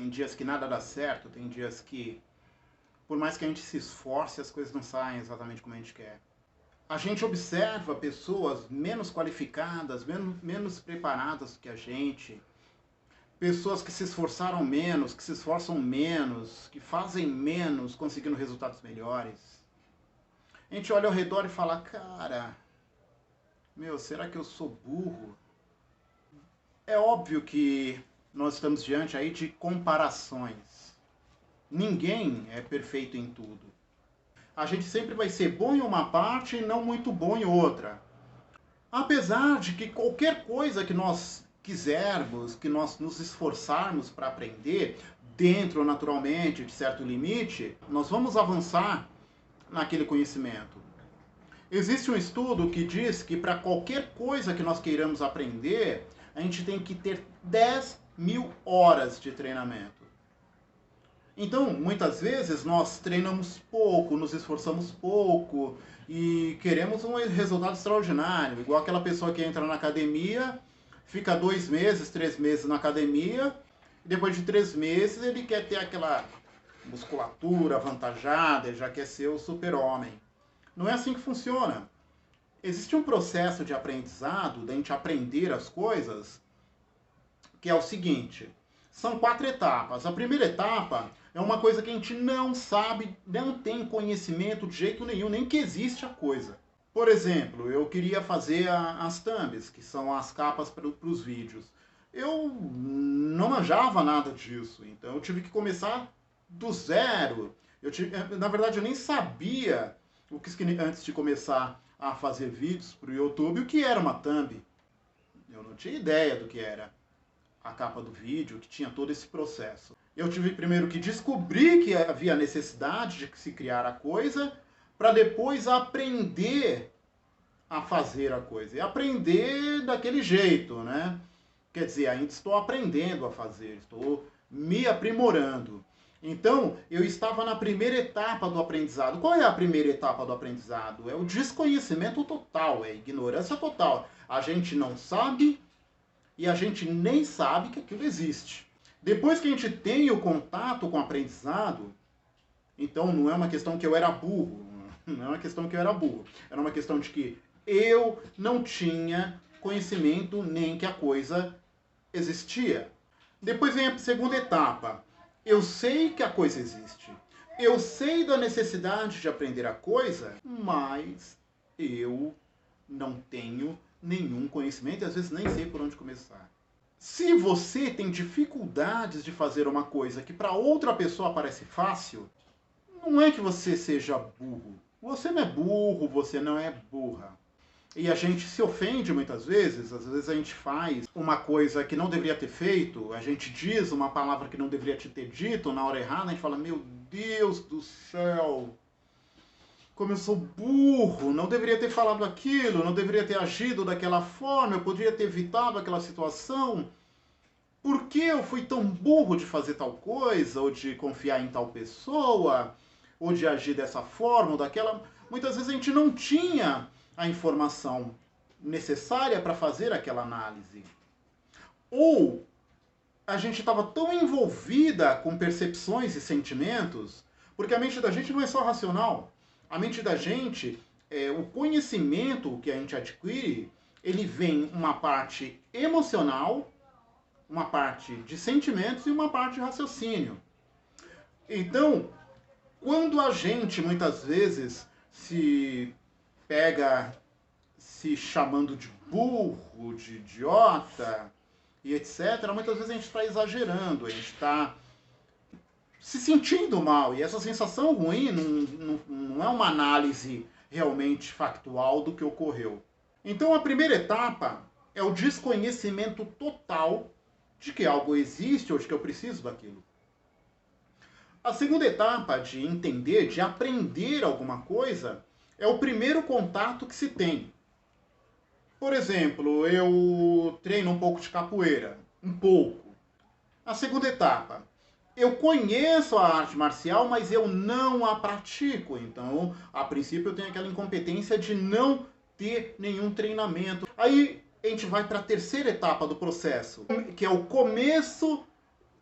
Tem dias que nada dá certo, tem dias que, por mais que a gente se esforce, as coisas não saem exatamente como a gente quer. A gente observa pessoas menos qualificadas, menos preparadas que a gente, pessoas que se esforçaram menos, que se esforçam menos, que fazem menos, conseguindo resultados melhores. A gente olha ao redor e fala, cara, meu, será que eu sou burro? É óbvio que nós estamos diante aí de comparações. Ninguém é perfeito em tudo. A gente sempre vai ser bom em uma parte e não muito bom em outra. Apesar de que qualquer coisa que nós quisermos, que nós nos esforçarmos para aprender, dentro naturalmente de certo limite, nós vamos avançar naquele conhecimento. Existe um estudo que diz que para qualquer coisa que nós queiramos aprender, a gente tem que ter 10.000 horas de treinamento. Então, muitas vezes, nós treinamos pouco, nos esforçamos pouco e queremos um resultado extraordinário. Igual aquela pessoa que entra na academia, fica 2 meses, 3 meses na academia, e depois de 3 meses ele quer ter aquela musculatura avantajada, ele já quer ser o super-homem. Não é assim que funciona. Existe um processo de aprendizado, da gente aprender as coisas, que é o seguinte: são 4 etapas. A primeira etapa é uma coisa que a gente não sabe, não tem conhecimento de jeito nenhum, nem que existe a coisa. Por exemplo, eu queria fazer as thumbs, que são as capas para os vídeos. Eu não manjava nada disso, então eu tive que começar do zero. Na verdade, eu nem sabia antes de começar a fazer vídeos para o YouTube, o que era uma thumb. Eu não tinha ideia do que era a capa do vídeo, que tinha todo esse processo. Eu tive primeiro que descobrir que havia necessidade de se criar a coisa, para depois aprender a fazer a coisa. E aprender daquele jeito, né? Quer dizer, ainda estou aprendendo a fazer, estou me aprimorando. Então, eu estava na primeira etapa do aprendizado. Qual é a primeira etapa do aprendizado? É o desconhecimento total, é a ignorância total. A gente não sabe e a gente nem sabe que aquilo existe. Depois que a gente tem o contato com o aprendizado, então não é uma questão que eu era burro, não é uma questão que eu era burro, era uma questão de que eu não tinha conhecimento nem que a coisa existia. Depois vem a segunda etapa. Eu sei que a coisa existe. Eu sei da necessidade de aprender a coisa, mas eu não tenho nenhum conhecimento e às vezes nem sei por onde começar. Se você tem dificuldades de fazer uma coisa que para outra pessoa parece fácil, não é que você seja burro. Você não é burro, você não é burra. E a gente se ofende muitas vezes, às vezes a gente faz uma coisa que não deveria ter feito, a gente diz uma palavra que não deveria ter dito na hora errada, a gente fala, meu Deus do céu, como eu sou burro, não deveria ter falado aquilo, não deveria ter agido daquela forma, eu poderia ter evitado aquela situação. Por que eu fui tão burro de fazer tal coisa, ou de confiar em tal pessoa, ou de agir dessa forma, ou daquela... Muitas vezes a gente não tinha a informação necessária para fazer aquela análise. Ou a gente estava tão envolvida com percepções e sentimentos, porque a mente da gente não é só racional. A mente da gente, o conhecimento que a gente adquire, ele vem uma parte emocional, uma parte de sentimentos e uma parte de raciocínio. Então, quando a gente muitas vezes se pega se chamando de burro, de idiota e etc., muitas vezes a gente está exagerando, a gente está se sentindo mal. E essa sensação ruim não é uma análise realmente factual do que ocorreu. Então a primeira etapa é o desconhecimento total de que algo existe ou de que eu preciso daquilo. A segunda etapa de entender, de aprender alguma coisa, é o primeiro contato que se tem. Por exemplo, eu treino um pouco de capoeira. Um pouco. A segunda etapa. Eu conheço a arte marcial, mas eu não a pratico. Então, a princípio, eu tenho aquela incompetência de não ter nenhum treinamento. Aí, a gente vai para a terceira etapa do processo, que é o começo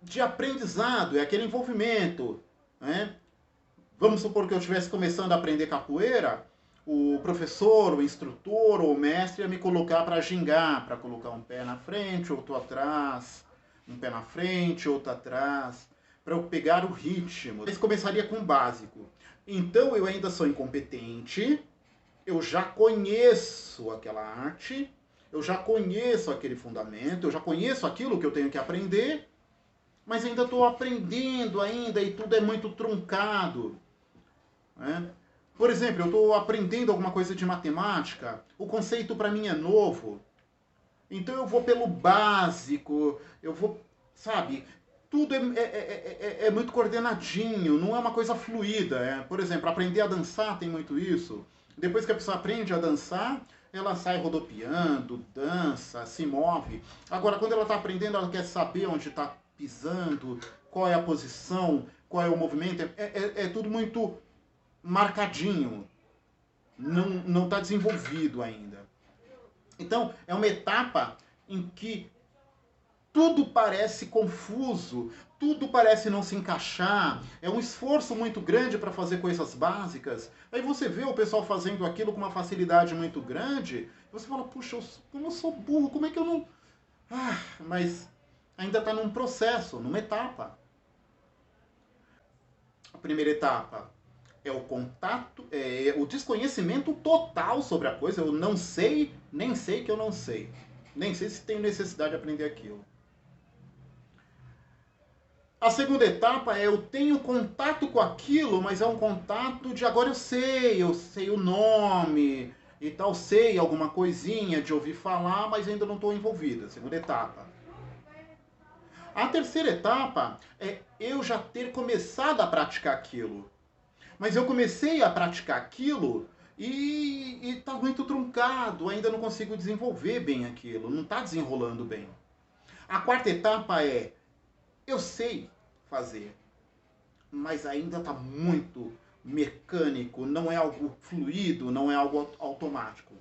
de aprendizado, é aquele envolvimento, né? Vamos supor que eu estivesse começando a aprender capoeira, o professor, o instrutor ou o mestre ia me colocar para gingar, para colocar um pé na frente, outro atrás, um pé na frente, outro atrás, para eu pegar o ritmo. Isso começaria com o básico. Então eu ainda sou incompetente, eu já conheço aquela arte, eu já conheço aquele fundamento, eu já conheço aquilo que eu tenho que aprender, mas ainda estou aprendendo ainda e tudo é muito truncado, né? Por exemplo, eu estou aprendendo alguma coisa de matemática, o conceito para mim é novo, então eu vou pelo básico, eu vou, sabe, tudo é muito coordenadinho, não é uma coisa fluida. Por exemplo, aprender a dançar tem muito isso. Depois que a pessoa aprende a dançar, ela sai rodopiando, dança, se move. Agora, quando ela está aprendendo, ela quer saber onde está pisando, qual é a posição, qual é o movimento. É tudo muito marcadinho. Não está desenvolvido ainda. Então, é uma etapa em que tudo parece confuso, tudo parece não se encaixar, é um esforço muito grande para fazer coisas básicas. Aí você vê o pessoal fazendo aquilo com uma facilidade muito grande, e você fala, puxa, como eu sou burro, como é que eu não... mas ainda está num processo, numa etapa. A primeira etapa é o contato, é o desconhecimento total sobre a coisa. Eu não sei, nem sei que eu não sei. Nem sei se tenho necessidade de aprender aquilo. A segunda etapa é eu tenho contato com aquilo, mas é um contato de agora eu sei o nome e tal, sei alguma coisinha de ouvir falar, mas ainda não estou envolvida. Segunda etapa. A terceira etapa é eu já ter começado a praticar aquilo. Mas eu comecei a praticar aquilo e está muito truncado, ainda não consigo desenvolver bem aquilo, não está desenrolando bem. A quarta etapa é eu sei fazer, mas ainda está muito mecânico, não é algo fluido, não é algo automático.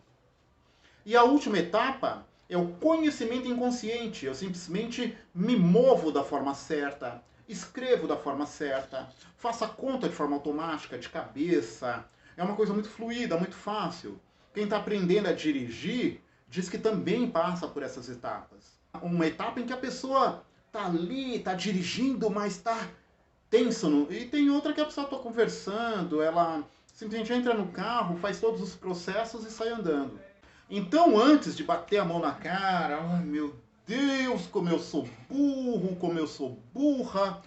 E a última etapa é o conhecimento inconsciente. Eu simplesmente me movo da forma certa, escrevo da forma certa, faço a conta de forma automática, de cabeça. É uma coisa muito fluida, muito fácil. Quem está aprendendo a dirigir diz que também passa por essas etapas. Uma etapa em que a pessoa está ali, está dirigindo, mas está tenso. E tem outra que a pessoa está conversando, ela simplesmente entra no carro, faz todos os processos e sai andando. Então, antes de bater a mão na cara, ai meu Deus, como eu sou burro, como eu sou burra,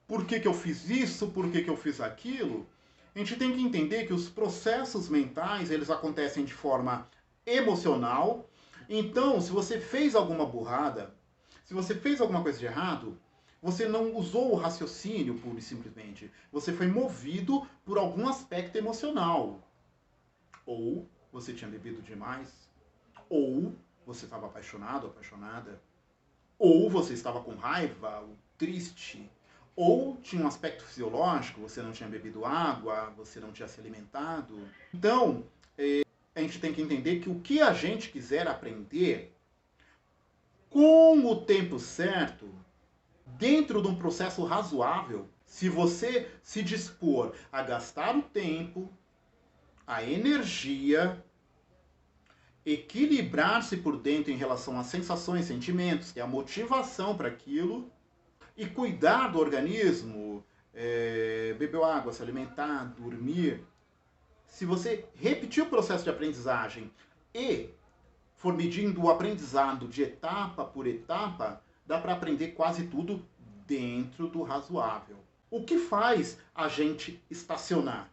por que eu fiz isso, por que eu fiz aquilo, a gente tem que entender que os processos mentais, eles acontecem de forma emocional. Então, se você fez alguma burrada, se você fez alguma coisa de errado, você não usou o raciocínio puro e simplesmente. Você foi movido por algum aspecto emocional. Ou você tinha bebido demais, ou você estava apaixonado, apaixonada, ou você estava com raiva, ou triste, ou tinha um aspecto fisiológico, você não tinha bebido água, você não tinha se alimentado. Então, a gente tem que entender que o que a gente quiser aprender, com o tempo certo, dentro de um processo razoável, se você se dispor a gastar o tempo, a energia, equilibrar-se por dentro em relação às sensações, sentimentos, que é a motivação para aquilo, e cuidar do organismo, beber água, se alimentar, dormir. Se você repetir o processo de aprendizagem e for medindo o aprendizado de etapa por etapa, dá para aprender quase tudo dentro do razoável. O que faz a gente estacionar?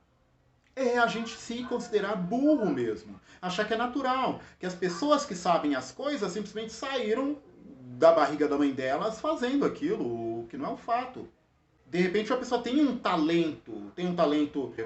É a gente se considerar burro mesmo. Achar que é natural. Que as pessoas que sabem as coisas simplesmente saíram da barriga da mãe delas fazendo aquilo, o que não é um fato. De repente a pessoa tem um talento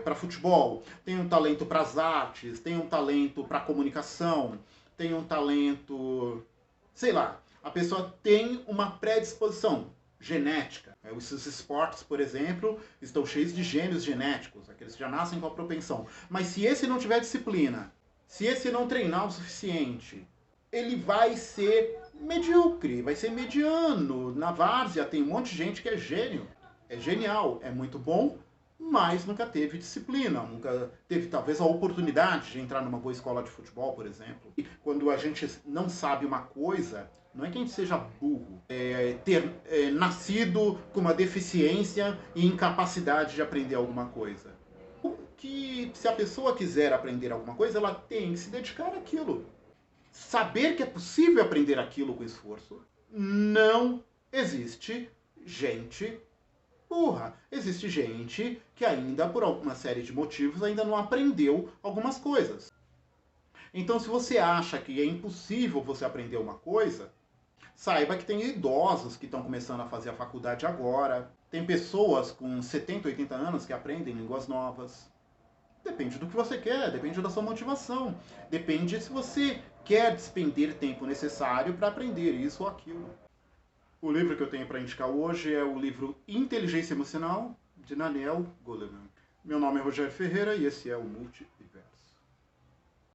para futebol, tem um talento para as artes, tem um talento para comunicação, tem um talento, sei lá, a pessoa tem uma predisposição genética. Esses esportes, por exemplo, estão cheios de gênios genéticos, aqueles que já nascem com a propensão. Mas se esse não tiver disciplina, se esse não treinar o suficiente, ele vai ser medíocre, vai ser mediano. Na várzea tem um monte de gente que é gênio, é genial, é muito bom, mas nunca teve disciplina, nunca teve talvez a oportunidade de entrar numa boa escola de futebol, por exemplo. E quando a gente não sabe uma coisa, não é que a gente seja burro, ter nascido com uma deficiência e incapacidade de aprender alguma coisa. Que se a pessoa quiser aprender alguma coisa, ela tem que se dedicar àquilo. Saber que é possível aprender aquilo com esforço. Não existe gente burra. Existe gente que ainda, por alguma série de motivos, ainda não aprendeu algumas coisas. Então, se você acha que é impossível você aprender uma coisa, saiba que tem idosos que estão começando a fazer a faculdade agora. Tem pessoas com 70, 80 anos que aprendem línguas novas. Depende do que você quer, depende da sua motivação. Depende se você quer despender tempo necessário para aprender isso ou aquilo. O livro que eu tenho para indicar hoje é o livro Inteligência Emocional, de Daniel Goleman. Meu nome é Rogério Ferreira e esse é o Multi